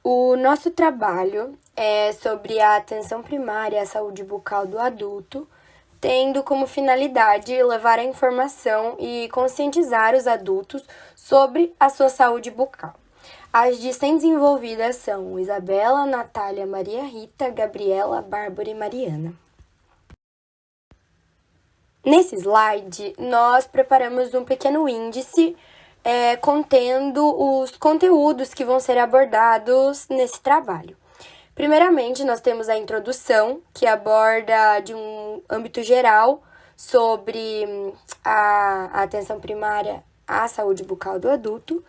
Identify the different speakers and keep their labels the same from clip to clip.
Speaker 1: O nosso trabalho é sobre a atenção primária à saúde bucal do adulto, tendo como finalidade levar a informação e conscientizar os adultos sobre a sua saúde bucal. As discentes envolvidas são Isabela, Natália, Maria Rita, Gabriela, Bárbara e Mariana. Nesse slide, nós preparamos um pequeno índice contendo os conteúdos que vão ser abordados nesse trabalho. Primeiramente, nós temos a introdução, que aborda de um âmbito geral sobre a atenção primária à saúde bucal do adulto.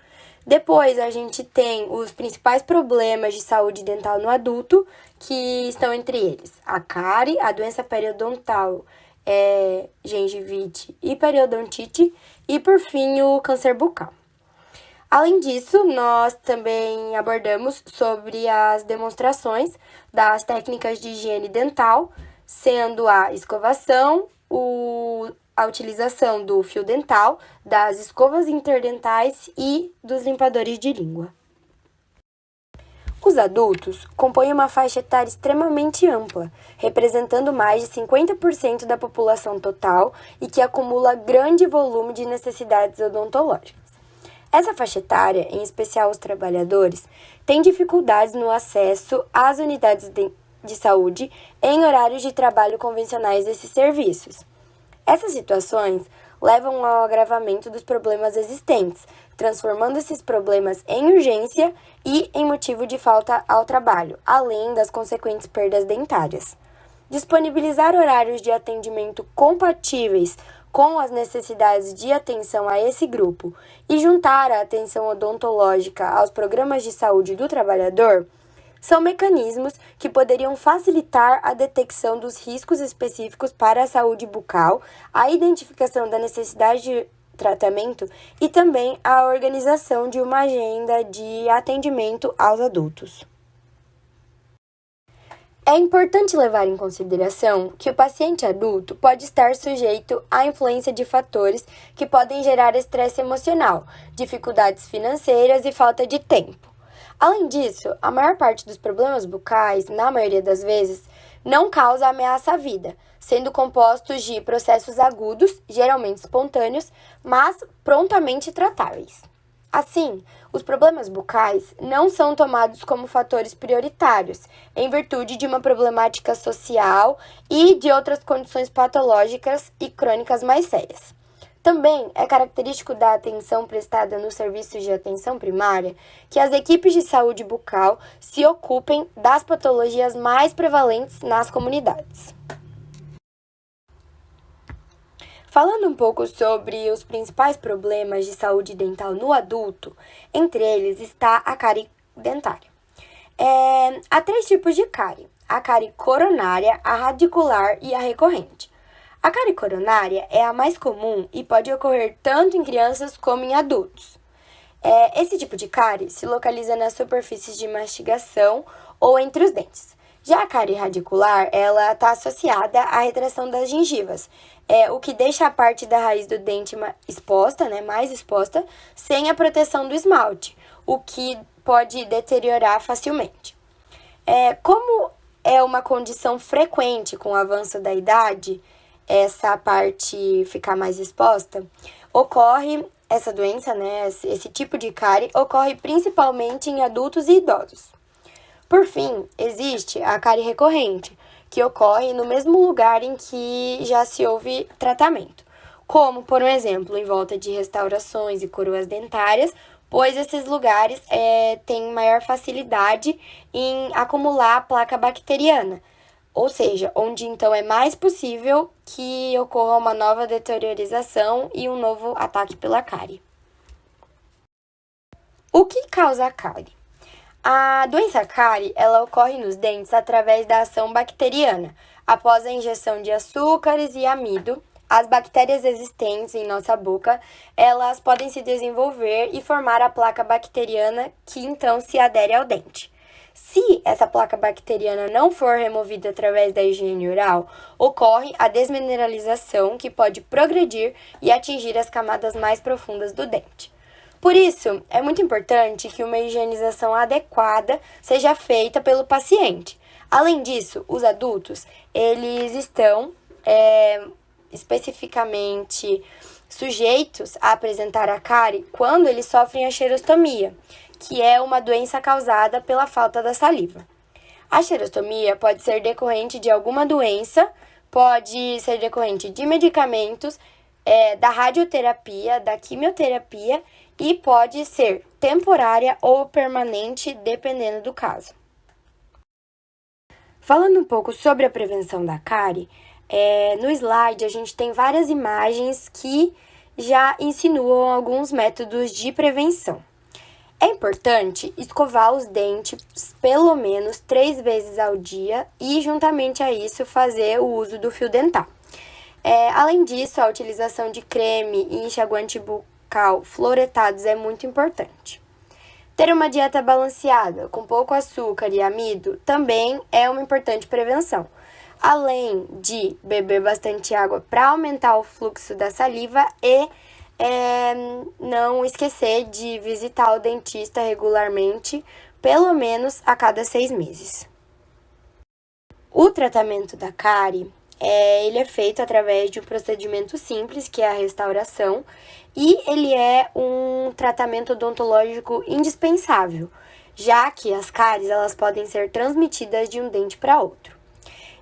Speaker 1: Depois, a gente tem os principais problemas de saúde dental no adulto, que estão entre eles a cárie, a doença periodontal, gengivite e periodontite, e por fim o câncer bucal. Além disso, nós também abordamos sobre as demonstrações das técnicas de higiene dental, sendo a escovação, a utilização do fio dental, das escovas interdentais e dos limpadores de língua. Os adultos compõem uma faixa etária extremamente ampla, representando mais de 50% da população total e que acumula grande volume de necessidades odontológicas. Essa faixa etária, em especial os trabalhadores, tem dificuldades no acesso às unidades de saúde em horários de trabalho convencionais desses serviços. Essas situações levam ao agravamento dos problemas existentes, transformando esses problemas em urgência e em motivo de falta ao trabalho, além das consequentes perdas dentárias. Disponibilizar horários de atendimento compatíveis com as necessidades de atenção a esse grupo e juntar a atenção odontológica aos programas de saúde do trabalhador são mecanismos que poderiam facilitar a detecção dos riscos específicos para a saúde bucal, a identificação da necessidade de tratamento e também a organização de uma agenda de atendimento aos adultos. É importante levar em consideração que o paciente adulto pode estar sujeito à influência de fatores que podem gerar estresse emocional, dificuldades financeiras e falta de tempo. Além disso, a maior parte dos problemas bucais, na maioria das vezes, não causa ameaça à vida, sendo compostos de processos agudos, geralmente espontâneos, mas prontamente tratáveis. Assim, os problemas bucais não são tomados como fatores prioritários, em virtude de uma problemática social e de outras condições patológicas e crônicas mais sérias. Também é característico da atenção prestada nos serviços de atenção primária que as equipes de saúde bucal se ocupem das patologias mais prevalentes nas comunidades. Falando um pouco sobre os principais problemas de saúde dental no adulto, entre eles está a cárie dentária. Há 3 tipos de cárie: a cárie coronária, a radicular e a recorrente. A cárie coronária é a mais comum e pode ocorrer tanto em crianças como em adultos. Esse tipo de cárie se localiza nas superfícies de mastigação ou entre os dentes. Já a cárie radicular, ela está associada à retração das gengivas, o que deixa a parte da raiz do dente mais exposta, sem a proteção do esmalte, o que pode deteriorar facilmente. Como é uma condição frequente com o avanço da idade, essa parte ficar mais exposta, ocorre essa doença, esse tipo de cárie, ocorre principalmente em adultos e idosos. Por fim, existe a cárie recorrente, que ocorre no mesmo lugar em que já se houve tratamento, como, por exemplo, em volta de restaurações e coroas dentárias, pois esses lugares têm maior facilidade em acumular placa bacteriana, ou seja, onde então é mais possível que ocorra uma nova deteriorização e um novo ataque pela cárie. O que causa a cárie? A doença cárie, ela ocorre nos dentes através da ação bacteriana. Após a injeção de açúcares e amido, as bactérias existentes em nossa boca, elas podem se desenvolver e formar a placa bacteriana que então se adere ao dente. Se essa placa bacteriana não for removida através da higiene oral, ocorre a desmineralização que pode progredir e atingir as camadas mais profundas do dente. Por isso, é muito importante que uma higienização adequada seja feita pelo paciente. Além disso, os adultos, eles estão especificamente sujeitos a apresentar a cárie quando eles sofrem a xerostomia, que é uma doença causada pela falta da saliva. A xerostomia pode ser decorrente de alguma doença, pode ser decorrente de medicamentos, da radioterapia, da quimioterapia e pode ser temporária ou permanente, dependendo do caso. Falando um pouco sobre a prevenção da cárie, no slide a gente tem várias imagens que já insinuam alguns métodos de prevenção. É importante escovar os dentes pelo menos 3 vezes ao dia e, juntamente a isso, fazer o uso do fio dental. Além disso, a utilização de creme e enxaguante bucal fluoretados é muito importante. Ter uma dieta balanceada, com pouco açúcar e amido, também é uma importante prevenção. Além de beber bastante água para aumentar o fluxo da saliva e não esquecer de visitar o dentista regularmente, pelo menos a cada 6 meses. O tratamento da cárie, ele é feito através de um procedimento simples, que é a restauração, e ele é um tratamento odontológico indispensável, já que as cáries elas podem ser transmitidas de um dente para outro.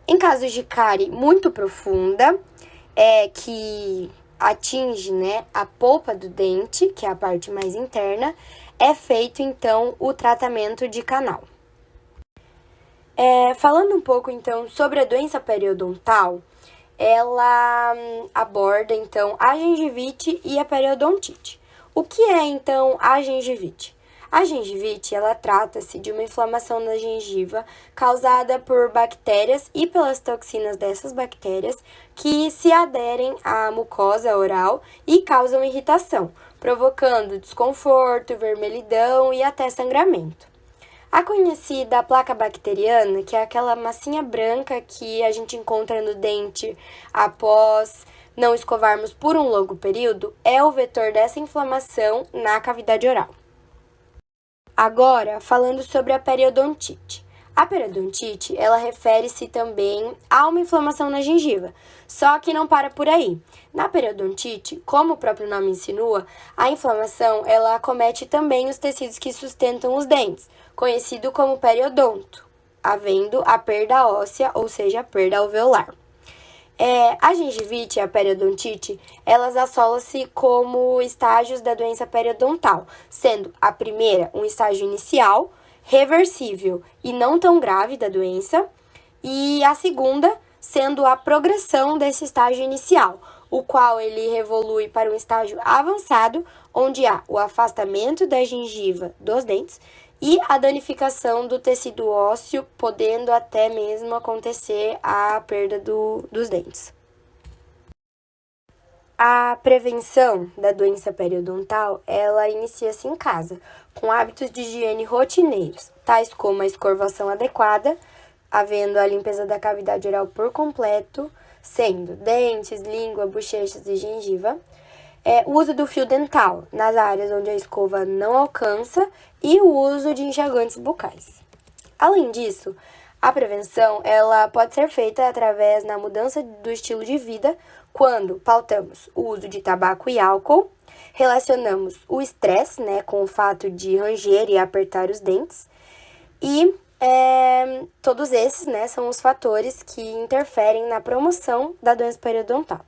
Speaker 1: Em casos de cárie muito profunda, que atinge, a polpa do dente, que é a parte mais interna, é feito então o tratamento de canal. Falando um pouco então sobre a doença periodontal, ela aborda então a gengivite e a periodontite. O que é então a gengivite? A gengivite, ela trata-se de uma inflamação na gengiva causada por bactérias e pelas toxinas dessas bactérias que se aderem à mucosa oral e causam irritação, provocando desconforto, vermelhidão e até sangramento. A conhecida placa bacteriana, que é aquela massinha branca que a gente encontra no dente após não escovarmos por um longo período, é o vetor dessa inflamação na cavidade oral. Agora, falando sobre a periodontite. A periodontite, ela refere-se também a uma inflamação na gengiva, só que não para por aí. Na periodontite, como o próprio nome insinua, a inflamação, ela acomete também os tecidos que sustentam os dentes, conhecido como periodonto, havendo a perda óssea, ou seja, a perda alveolar. A gengivite e a periodontite, elas assolam-se como estágios da doença periodontal, sendo a primeira um estágio inicial, reversível e não tão grave da doença, e a segunda sendo a progressão desse estágio inicial, o qual ele evolui para um estágio avançado, onde há o afastamento da gengiva dos dentes e a danificação do tecido ósseo, podendo até mesmo acontecer a perda dos dentes. A prevenção da doença periodontal, ela inicia-se em casa, com hábitos de higiene rotineiros, tais como a escovação adequada, havendo a limpeza da cavidade oral por completo, sendo dentes, língua, bochechas e gengiva, o uso do fio dental nas áreas onde a escova não alcança e o uso de enxaguantes bucais. Além disso, a prevenção ela pode ser feita através da mudança do estilo de vida, quando pautamos o uso de tabaco e álcool, relacionamos o estresse, com o fato de ranger e apertar os dentes, e todos esses, são os fatores que interferem na promoção da doença periodontal.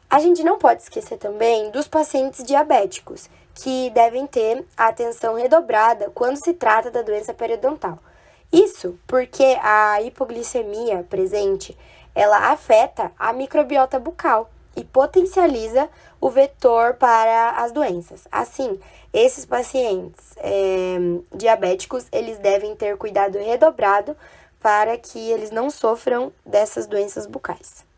Speaker 1: A gente não pode esquecer também dos pacientes diabéticos, que devem ter a atenção redobrada quando se trata da doença periodontal. Isso porque a hipoglicemia presente, ela afeta a microbiota bucal e potencializa o vetor para as doenças. Assim, esses pacientes diabéticos, eles devem ter cuidado redobrado para que eles não sofram dessas doenças bucais.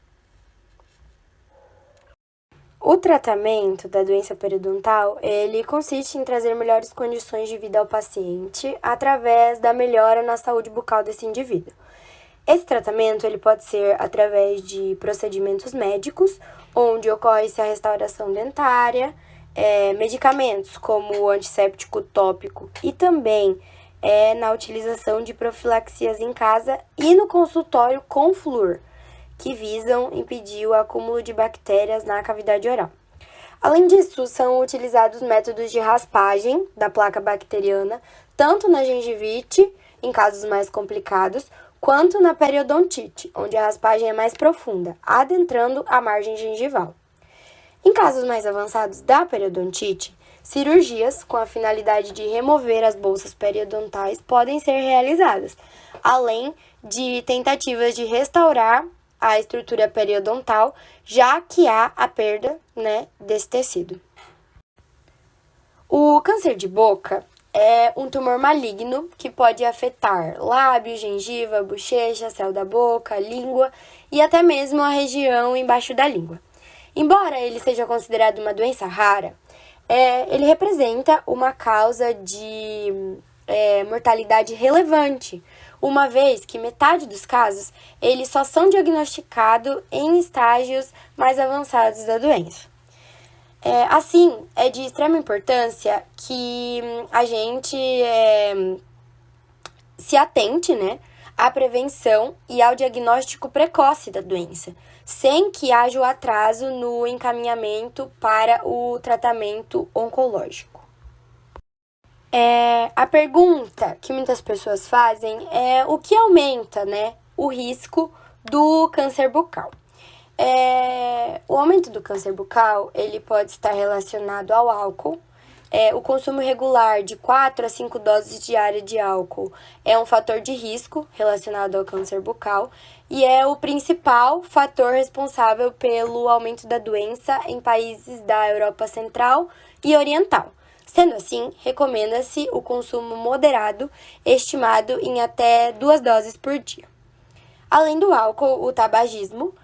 Speaker 1: O tratamento da doença periodontal, ele consiste em trazer melhores condições de vida ao paciente através da melhora na saúde bucal desse indivíduo. Esse tratamento ele pode ser através de procedimentos médicos, onde ocorre-se a restauração dentária, medicamentos como o antisséptico tópico e também na utilização de profilaxias em casa e no consultório com flúor, que visam impedir o acúmulo de bactérias na cavidade oral. Além disso, são utilizados métodos de raspagem da placa bacteriana, tanto na gengivite, em casos mais complicados, quanto na periodontite, onde a raspagem é mais profunda, adentrando a margem gengival. Em casos mais avançados da periodontite, cirurgias com a finalidade de remover as bolsas periodontais podem ser realizadas, além de tentativas de restaurar a estrutura periodontal, já que há a perda, desse tecido. O câncer de boca é um tumor maligno que pode afetar lábio, gengiva, bochecha, céu da boca, língua e até mesmo a região embaixo da língua. Embora ele seja considerado uma doença rara, ele representa uma causa de mortalidade relevante, uma vez que metade dos casos eles só são diagnosticados em estágios mais avançados da doença. Assim, é de extrema importância que a gente se atente, à prevenção e ao diagnóstico precoce da doença, sem que haja o atraso no encaminhamento para o tratamento oncológico. A pergunta que muitas pessoas fazem é o que aumenta, o risco do câncer bucal. O aumento do câncer bucal, ele pode estar relacionado ao álcool. O consumo regular de 4 a 5 doses diárias de álcool é um fator de risco relacionado ao câncer bucal e é o principal fator responsável pelo aumento da doença em países da Europa Central e Oriental. Sendo assim, recomenda-se o consumo moderado, estimado em até 2 doses por dia. Além do álcool, o tabagismo,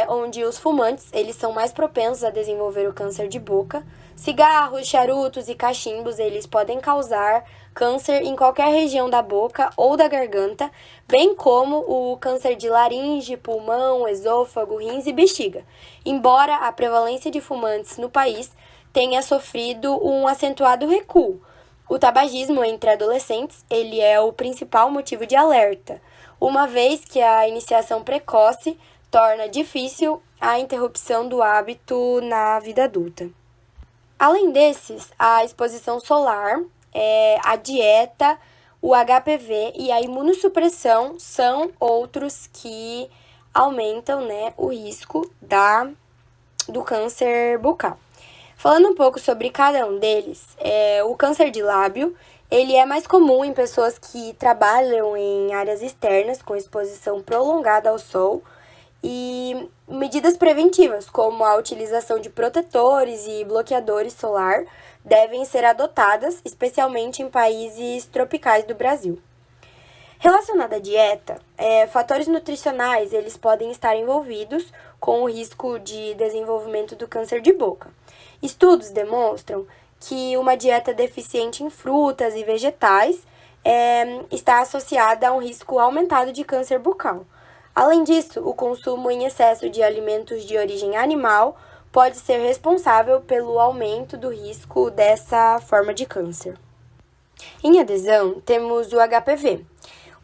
Speaker 1: onde os fumantes eles são mais propensos a desenvolver o câncer de boca. Cigarros, charutos e cachimbos eles podem causar câncer em qualquer região da boca ou da garganta, bem como o câncer de laringe, pulmão, esôfago, rins e bexiga. Embora a prevalência de fumantes no país tenha sofrido um acentuado recuo. O tabagismo entre adolescentes ele é o principal motivo de alerta, uma vez que a iniciação precoce torna difícil a interrupção do hábito na vida adulta. Além desses, a exposição solar, a dieta, o HPV e a imunossupressão são outros que aumentam, o risco do câncer bucal. Falando um pouco sobre cada um deles, o câncer de lábio, ele é mais comum em pessoas que trabalham em áreas externas com exposição prolongada ao sol e medidas preventivas, como a utilização de protetores e bloqueadores solar, devem ser adotadas, especialmente em países tropicais do Brasil. Relacionado à dieta, fatores nutricionais eles podem estar envolvidos com o risco de desenvolvimento do câncer de boca. Estudos demonstram que uma dieta deficiente em frutas e vegetais está associada a um risco aumentado de câncer bucal. Além disso, o consumo em excesso de alimentos de origem animal pode ser responsável pelo aumento do risco dessa forma de câncer. Em adesão, temos o HPV.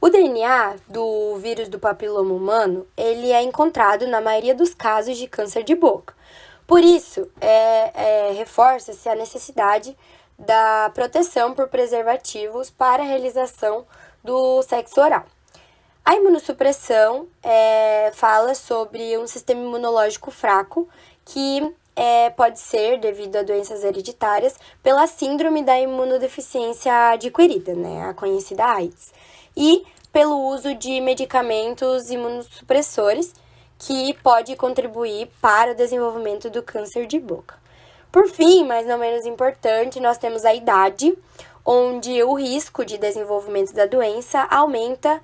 Speaker 1: O DNA do vírus do papiloma humano, ele é encontrado na maioria dos casos de câncer de boca. Por isso, reforça-se a necessidade da proteção por preservativos para a realização do sexo oral. A imunossupressão fala sobre um sistema imunológico fraco que pode ser, devido a doenças hereditárias, pela síndrome da imunodeficiência adquirida, a conhecida AIDS, e pelo uso de medicamentos imunossupressores, que pode contribuir para o desenvolvimento do câncer de boca. Por fim, mas não menos importante, nós temos a idade, onde o risco de desenvolvimento da doença aumenta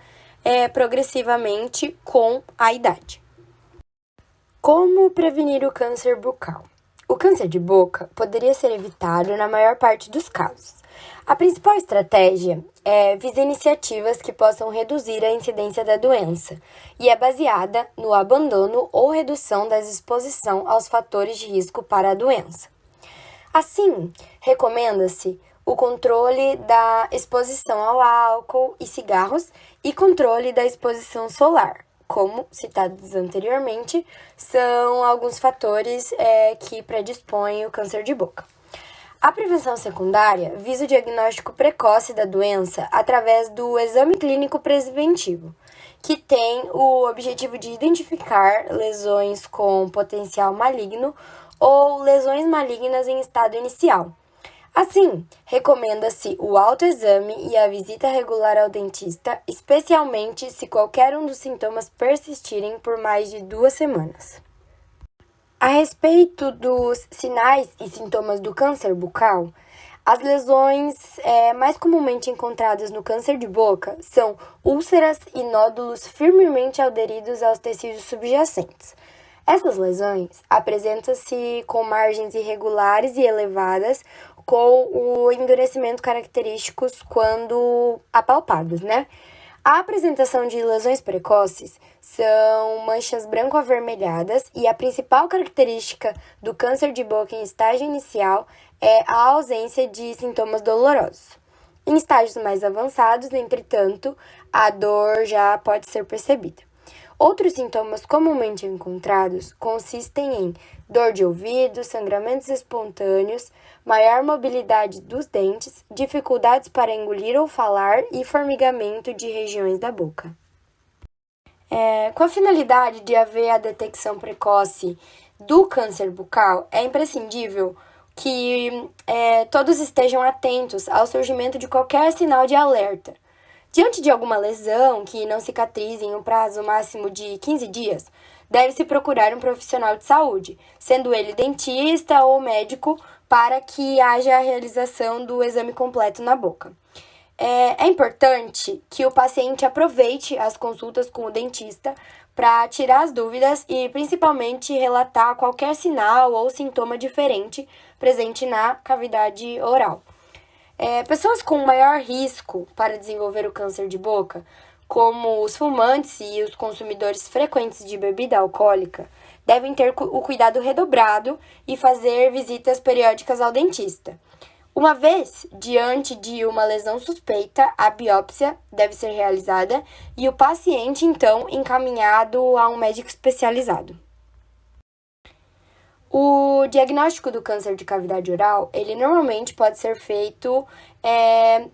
Speaker 1: progressivamente com a idade. Como prevenir o câncer bucal? O câncer de boca poderia ser evitado na maior parte dos casos. A principal estratégia visa iniciativas que possam reduzir a incidência da doença e é baseada no abandono ou redução da exposição aos fatores de risco para a doença. Assim, recomenda-se o controle da exposição ao álcool e cigarros e controle da exposição solar. Como citados anteriormente, são alguns fatores que predispõem o câncer de boca. A prevenção secundária visa o diagnóstico precoce da doença através do exame clínico preventivo, que tem o objetivo de identificar lesões com potencial maligno ou lesões malignas em estado inicial. Assim, recomenda-se o autoexame e a visita regular ao dentista, especialmente se qualquer um dos sintomas persistirem por mais de 2 semanas. A respeito dos sinais e sintomas do câncer bucal, as lesões mais comumente encontradas no câncer de boca são úlceras e nódulos firmemente aderidos aos tecidos subjacentes. Essas lesões apresentam-se com margens irregulares e elevadas, com o endurecimento característicos quando apalpadas, né? A apresentação de lesões precoces são manchas branco-avermelhadas e a principal característica do câncer de boca em estágio inicial é a ausência de sintomas dolorosos. Em estágios mais avançados, entretanto, a dor já pode ser percebida. Outros sintomas comumente encontrados consistem em dor de ouvido, sangramentos espontâneos, maior mobilidade dos dentes, dificuldades para engolir ou falar e formigamento de regiões da boca. Com a finalidade de haver a detecção precoce do câncer bucal, é imprescindível que todos estejam atentos ao surgimento de qualquer sinal de alerta. Diante de alguma lesão que não cicatrize em um prazo máximo de 15 dias, deve-se procurar um profissional de saúde, sendo ele dentista ou médico, para que haja a realização do exame completo na boca. É importante que o paciente aproveite as consultas com o dentista para tirar as dúvidas e, principalmente, relatar qualquer sinal ou sintoma diferente presente na cavidade oral. Pessoas com maior risco para desenvolver o câncer de boca, como os fumantes e os consumidores frequentes de bebida alcoólica, devem ter o cuidado redobrado e fazer visitas periódicas ao dentista. Uma vez diante de uma lesão suspeita, a biópsia deve ser realizada e o paciente, então, encaminhado a um médico especializado. O diagnóstico do câncer de cavidade oral, ele normalmente pode ser feito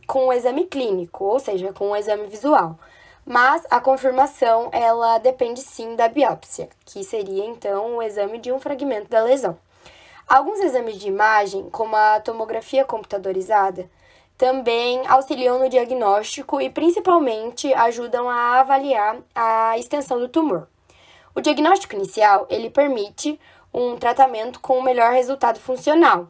Speaker 1: com o exame clínico, ou seja, com o exame visual. Mas a confirmação, ela depende sim da biópsia, que seria então o exame de um fragmento da lesão. Alguns exames de imagem, como a tomografia computadorizada, também auxiliam no diagnóstico e principalmente ajudam a avaliar a extensão do tumor. O diagnóstico inicial, ele permite um tratamento com o melhor resultado funcional,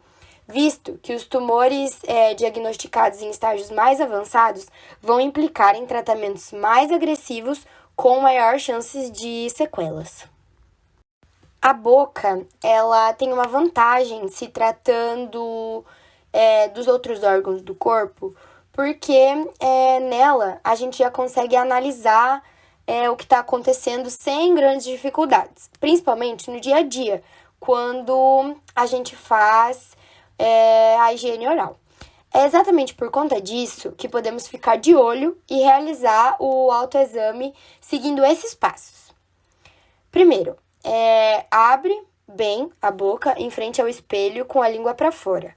Speaker 1: visto que os tumores diagnosticados em estágios mais avançados vão implicar em tratamentos mais agressivos com maior chances de sequelas. A boca, ela tem uma vantagem se tratando dos outros órgãos do corpo, porque nela a gente já consegue analisar o que está acontecendo sem grandes dificuldades, principalmente no dia a dia, quando a gente faz a higiene oral. É exatamente por conta disso que podemos ficar de olho e realizar o autoexame seguindo esses passos. Primeiro, abre bem a boca em frente ao espelho com a língua para fora.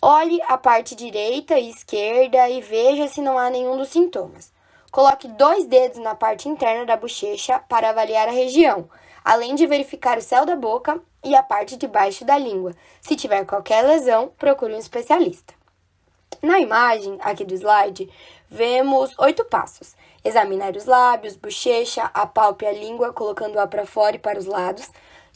Speaker 1: Olhe a parte direita e esquerda e veja se não há nenhum dos sintomas. Coloque 2 dedos na parte interna da bochecha para avaliar a região, além de verificar o céu da boca e a parte de baixo da língua. Se tiver qualquer lesão, procure um especialista. Na imagem aqui do slide, vemos 8 passos. Examinar os lábios, bochecha, a pálpebra e a língua, colocando-a para fora e para os lados.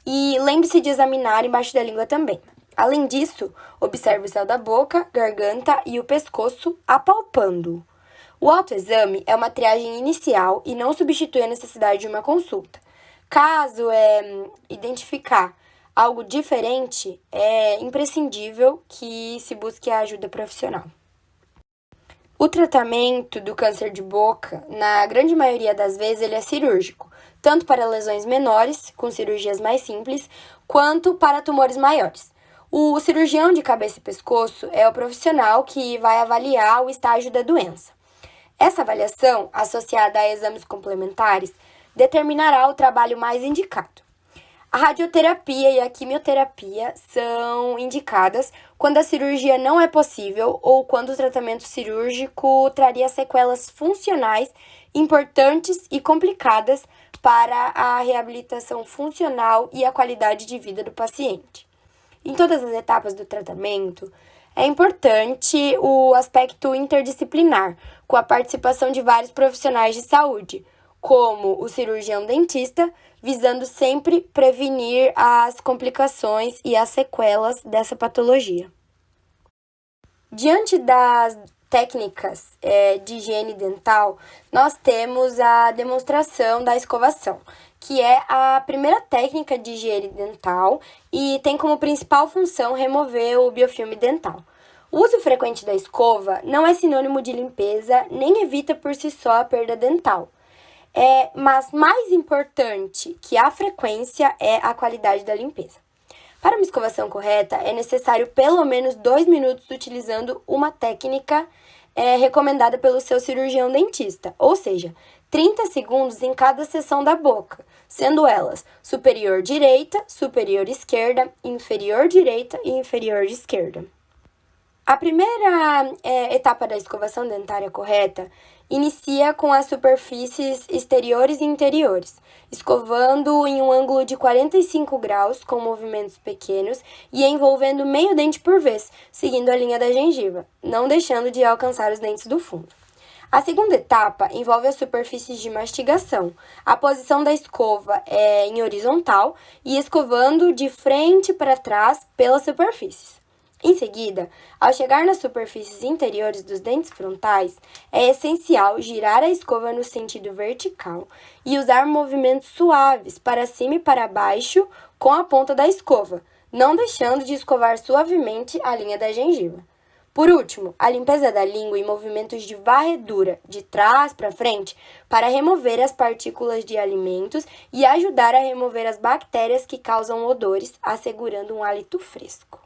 Speaker 1: E lembre-se de examinar embaixo da língua também. Além disso, observe o céu da boca, garganta e o pescoço, apalpando-o. O autoexame é uma triagem inicial e não substitui a necessidade de uma consulta. Caso identificar algo diferente, é imprescindível que se busque a ajuda profissional. O tratamento do câncer de boca, na grande maioria das vezes, ele é cirúrgico, tanto para lesões menores, com cirurgias mais simples, quanto para tumores maiores. O cirurgião de cabeça e pescoço é o profissional que vai avaliar o estágio da doença. Essa avaliação, associada a exames complementares, determinará o trabalho mais indicado. A radioterapia e a quimioterapia são indicadas quando a cirurgia não é possível ou quando o tratamento cirúrgico traria sequelas funcionais importantes e complicadas para a reabilitação funcional e a qualidade de vida do paciente. Em todas as etapas do tratamento, é importante o aspecto interdisciplinar, com a participação de vários profissionais de saúde, como o cirurgião dentista, visando sempre prevenir as complicações e as sequelas dessa patologia. Diante das técnicas de higiene dental, nós temos a demonstração da escovação, que é a primeira técnica de higiene dental e tem como principal função remover o biofilme dental. O uso frequente da escova não é sinônimo de limpeza, nem evita por si só a perda dental. Mas mais importante que a frequência é a qualidade da limpeza. Para uma escovação correta, é necessário pelo menos 2 minutos utilizando uma técnica recomendada pelo seu cirurgião dentista, ou seja, 30 segundos em cada seção da boca, sendo elas superior direita, superior esquerda, inferior direita e inferior esquerda. A primeira etapa da escovação dentária correta inicia com as superfícies exteriores e interiores, escovando em um ângulo de 45 graus com movimentos pequenos e envolvendo meio dente por vez, seguindo a linha da gengiva, não deixando de alcançar os dentes do fundo. A segunda etapa envolve as superfícies de mastigação. A posição da escova é em horizontal e escovando de frente para trás pelas superfícies. Em seguida, ao chegar nas superfícies interiores dos dentes frontais, é essencial girar a escova no sentido vertical e usar movimentos suaves para cima e para baixo com a ponta da escova, não deixando de escovar suavemente a linha da gengiva. Por último, a limpeza da língua em movimentos de varredura de trás para frente para remover as partículas de alimentos e ajudar a remover as bactérias que causam odores, assegurando um hálito fresco.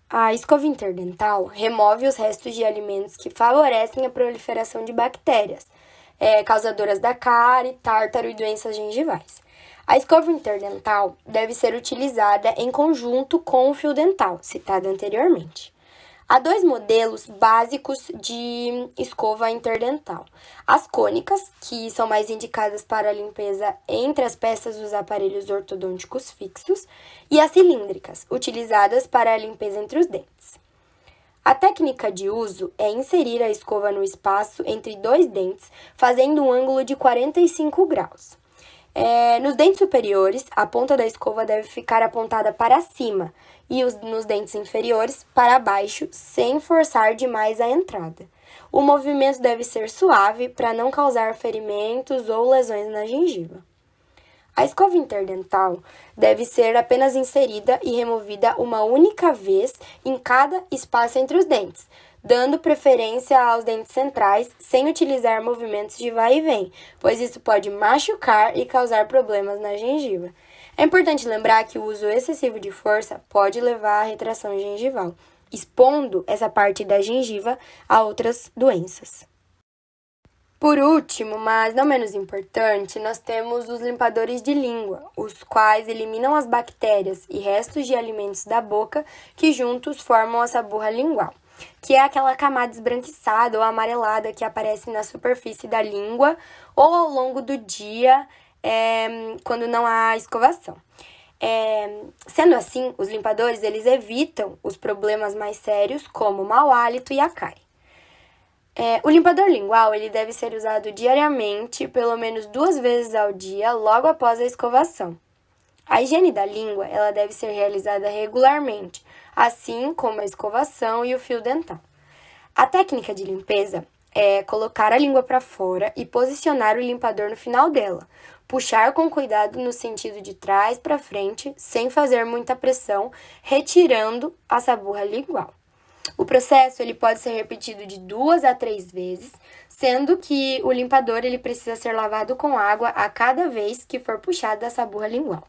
Speaker 1: A escova interdental remove os restos de alimentos que favorecem a proliferação de bactérias, causadoras da cárie, tártaro e doenças gengivais. A escova interdental deve ser utilizada em conjunto com o fio dental, citado anteriormente. Há 2 modelos básicos de escova interdental. As cônicas, que são mais indicadas para a limpeza entre as peças dos aparelhos ortodônticos fixos, e as cilíndricas, utilizadas para a limpeza entre os dentes. A técnica de uso é inserir a escova no espaço entre 2 dentes, fazendo um ângulo de 45 graus. Nos dentes superiores, a ponta da escova deve ficar apontada para cima e nos dentes inferiores para baixo, sem forçar demais a entrada. O movimento deve ser suave para não causar ferimentos ou lesões na gengiva. A escova interdental deve ser apenas inserida e removida uma única vez em cada espaço entre os dentes, dando preferência aos dentes centrais, sem utilizar movimentos de vai e vem, pois isso pode machucar e causar problemas na gengiva. É importante lembrar que o uso excessivo de força pode levar à retração gengival, expondo essa parte da gengiva a outras doenças. Por último, mas não menos importante, nós temos os limpadores de língua, os quais eliminam as bactérias e restos de alimentos da boca que juntos formam a saburra lingual, que é aquela camada esbranquiçada ou amarelada que aparece na superfície da língua ou ao longo do dia, quando não há escovação. Sendo assim, os limpadores eles evitam os problemas mais sérios, como o mau hálito e a cárie. O limpador lingual ele deve ser usado diariamente, pelo menos 2 vezes ao dia, logo após a escovação. A higiene da língua ela deve ser realizada regularmente, assim como a escovação e o fio dental. A técnica de limpeza é colocar a língua para fora e posicionar o limpador no final dela, puxar com cuidado no sentido de trás para frente, sem fazer muita pressão, retirando a saburra lingual. O processo ele pode ser repetido de 2 a 3 vezes, sendo que o limpador ele precisa ser lavado com água a cada vez que for puxada a saburra lingual.